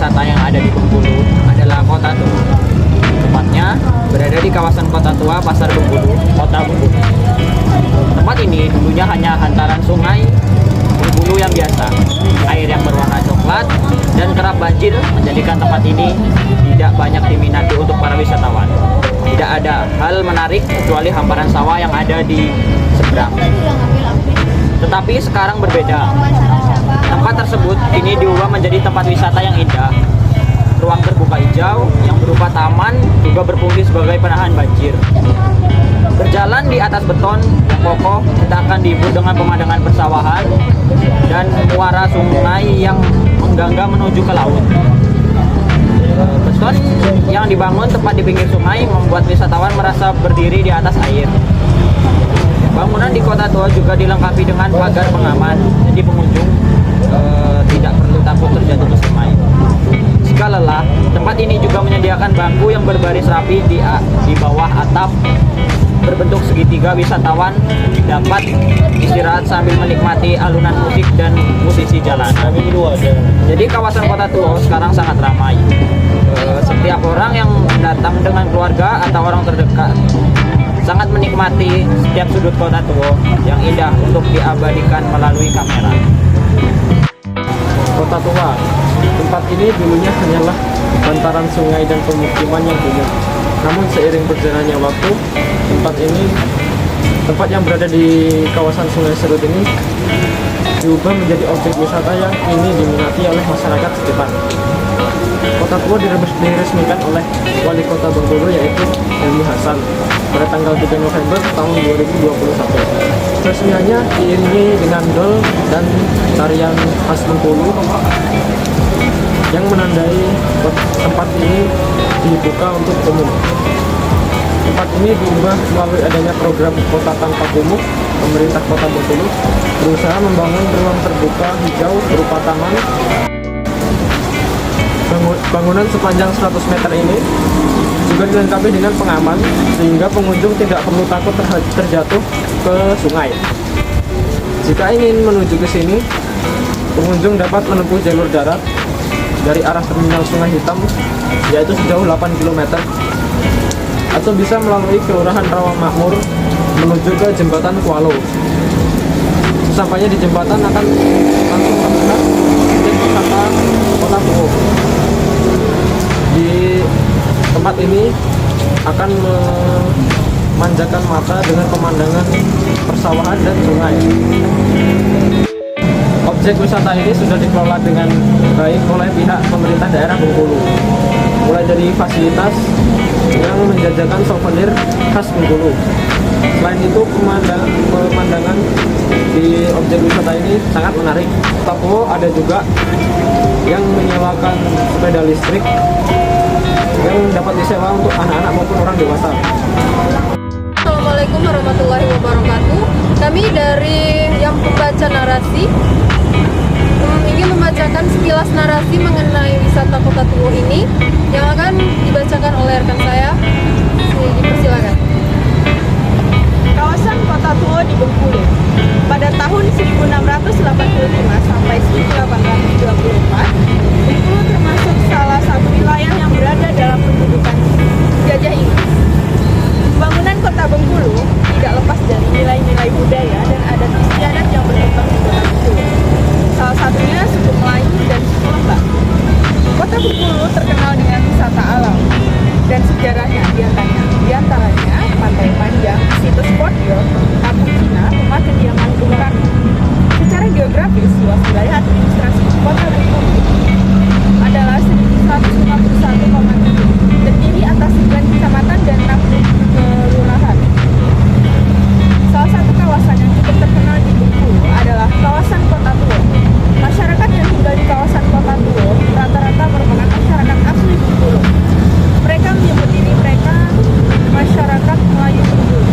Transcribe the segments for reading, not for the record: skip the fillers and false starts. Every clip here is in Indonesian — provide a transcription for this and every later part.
wisata yang ada di Bengkulu adalah Kota Tua. Tepatnya berada di kawasan Kota Tua, Pasar Bengkulu, Kota Bengkulu. Tempat ini dulunya hanya hantaran sungai Bengkulu yang biasa. Air yang berwarna coklat dan kerap banjir menjadikan tempat ini tidak banyak diminati untuk para wisatawan. Tidak ada hal menarik kecuali hamparan sawah yang ada di seberang. Tetapi sekarang berbeda. Tempat tersebut kini diubah menjadi tempat wisata yang indah. Ruang terbuka hijau yang berupa taman juga berfungsi sebagai penahan banjir. Berjalan di atas beton yang kokoh, kita akan dihibur dengan pemandangan persawahan dan muara sungai yang menggangga menuju ke laut. Beton yang dibangun tepat di pinggir sungai membuat wisatawan merasa berdiri di atas air. Bangunan di Kota Tua juga dilengkapi dengan pagar pengaman, jadi pengunjung tidak perlu takut terjatuh ke sungai. Jika lelah, tempat ini juga menyediakan bangku yang berbaris rapi di bawah atap berbentuk segitiga. Wisatawan dapat istirahat sambil menikmati alunan musik dan musisi jalanan. Jadi kawasan Kota Tua sekarang sangat ramai. Setiap orang yang datang dengan keluarga atau orang terdekat sangat menikmati setiap sudut Kota Tua yang indah untuk diabadikan melalui kamera. Kota Tua, tempat ini dulunya hanyalah bantaran sungai dan pemukiman yang kumuh. Namun seiring berjalannya waktu, tempat yang berada di kawasan Sungai Serut ini diubah menjadi objek wisata yang ini diminati oleh masyarakat sekitar. Kota Tua diresmikan oleh Wali Kota Bengkulu yaitu Helmi Hasan pada tanggal 3 November tahun 2021. Resmiannya diiringi dengan dol dan tarian khas Bengkulu yang menandai tempat ini dibuka untuk umum. Tempat ini diubah melalui adanya program Kota Tanpa Kumuh. Pemerintah Kota Bengkulu berusaha membangun ruang terbuka hijau berupa taman. Bangunan sepanjang 100 meter ini juga dilengkapi dengan pengaman sehingga pengunjung tidak perlu takut terjatuh ke sungai. Jika ingin menuju ke sini, pengunjung dapat menempuh jalur darat dari arah terminal Sungai Hitam yaitu sejauh 8 km atau bisa melalui Kelurahan Rawang Makmur menuju ke Jembatan Kualo. Sesampainya di jembatan akan langsung terlihat objek wisata Kota Tua. Di tempat ini akan memanjakan mata dengan pemandangan persawahan dan sungai. Objek wisata ini sudah dikelola dengan baik oleh pihak pemerintah daerah Bengkulu, mulai dari fasilitas yang menjajakan souvenir khas Bengkulu. Selain itu pemandangan di objek wisata ini sangat menarik. Tapi ada juga yang menyewakan sepeda listrik yang dapat disewa untuk anak-anak maupun orang dewasa. Assalamualaikum warahmatullahi wabarakatuh. Kami dari yang pembaca narasi ingin membacakan sekilas narasi mengenai wisata Kota Tua ini yang akan dibacakan oleh rekan saya. Dipersilakan. Kawasan Kota Tua di Bengkulu. Pada tahun 1685 sampai 1824, Bengkulu termasuk salah satu wilayah yang berada dalam pendudukan penjajah Inggris. Pembangunan Kota Bengkulu tidak lepas dari nilai-nilai budaya dan adat istiadat yang berkembang di Kota Bengkulu. Salah satunya suku Melayu dan suku Lembah. Kota Bengkulu terkenal dengan wisata alam dan sejarahnya diantaranya Pantai Panjang, situs Fort York, Kampung Cina, rumah kediaman Bung Karno. Secara geografis, luas wilayah administrasi Kota Bengkulu adalah 151,7, terdiri atas 9 kecamatan dan 60 kelurahan. Salah satu kawasan yang cukup terkenal di Bengkulu adalah kawasan Kota Tua. Masyarakat yang tinggal di kawasan Kota Tua rata-rata merupakan masyarakat asli Bengkulu. Mereka menyebut diri mereka masyarakat Melayu Bengkulu.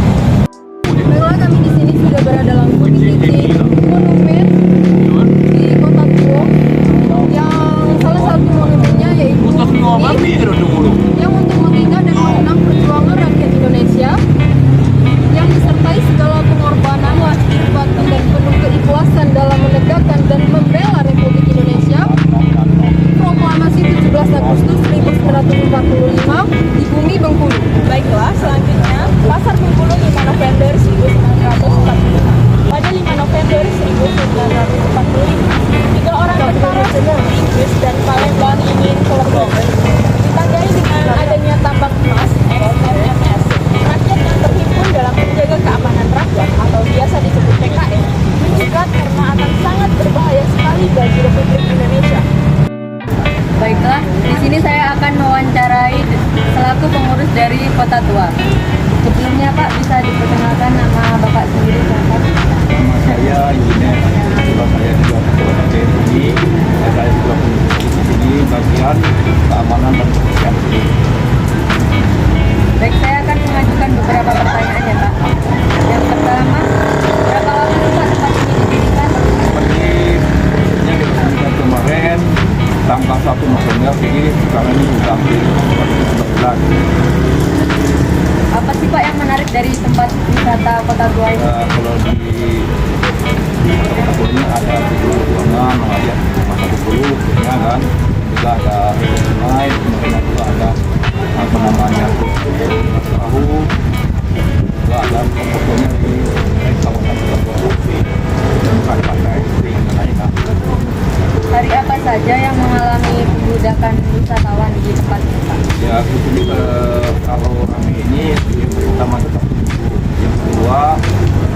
Baiklah, kami di sini sudah berada langsung di titik monumen di Kota Tua yang salah satu monumennya yaitu yang untuk mengingat dan mengenang perjuangan rakyat Indonesia yang disertai segala pengorbanan lahir batin dan penuh keikhlasan dalam menegakkan dan membela Republik Indonesia. Proklamasi 17 1945 di Bumi Bengkulu. Baiklah, selanjutnya Pasar Bengkulu 5 November 1945. Pada 5 November 1945, 3 orang tentara seperti Inggris dan Palembang ingin ke Lombok. Ditandai dengan adanya tambang emas (MMS), rakyat yang terhimpun dalam menjaga keamanan rakyat atau biasa disebut PKM mencegat karena akan sangat berbahaya sekali bagi Republik Indonesia. Baiklah, di sini saya akan mewawancarai selaku pengurus dari Kota Tua. Sebelumnya Pak, bisa diperkenalkan nama Bapak sendiri, silakan. Nama saya Insinyur, juga saya juga ketua TNI, saya juga di sini bagian keamanan dan kebersihan. Baik, saya akan mengajukan beberapa pertanyaan ya Pak. Yang pertama, berapa lama sih Pak tempat ini didirikan? Seperti yang kita kemarin tanggal 1 November, jadi sekarang ini sudah hampir 14 bulan. Apa sih Pak yang menarik dari tempat wisata Kota Tua ini? Kalau di Kota Tua ini ada ruangan, ada masa Bengkulu, ya kan, juga ada sungai, kemudian juga ada apa namanya perahu, juga ada fotonya di kawasan Kota Tua dan pantai di sana. Hari apa saja yang mengalami pembudakan wisatawan di tempat ini Pak? Ya, itu kalau kami ini yang pertama tetap yang kedua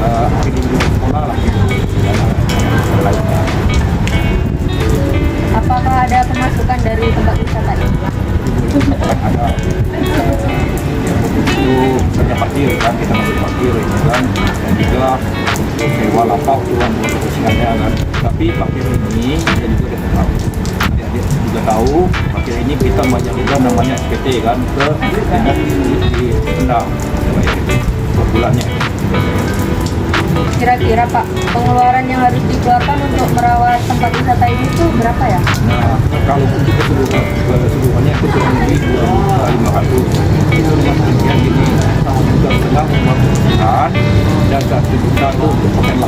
akhir minggu sekolah lah gitu. Dan lainnya. Apakah ada pemasukan dari tempat wisata ini? Ada itu banyak parkir kan, kita masih parkir ini kan, dan juga untuk sewa lapak uang buat kebersihannya kan. Tapi parkir ini kita juga kita tahu, adik-adik juga tahu parkir ini kita banyak juga namanya SPT kan ke dinas di Kendal per bulannya. Kira-kira Pak, pengeluaran yang harus dikeluarkan untuk merawat tempat wisata ini tuh berapa ya? Nah, kalau untuk keseluruhannya itu kurang lebih 2.500. Itu dengan demikian ini 1,5 juta uang perusahaan dan 1 juta itu untuk hotel lah.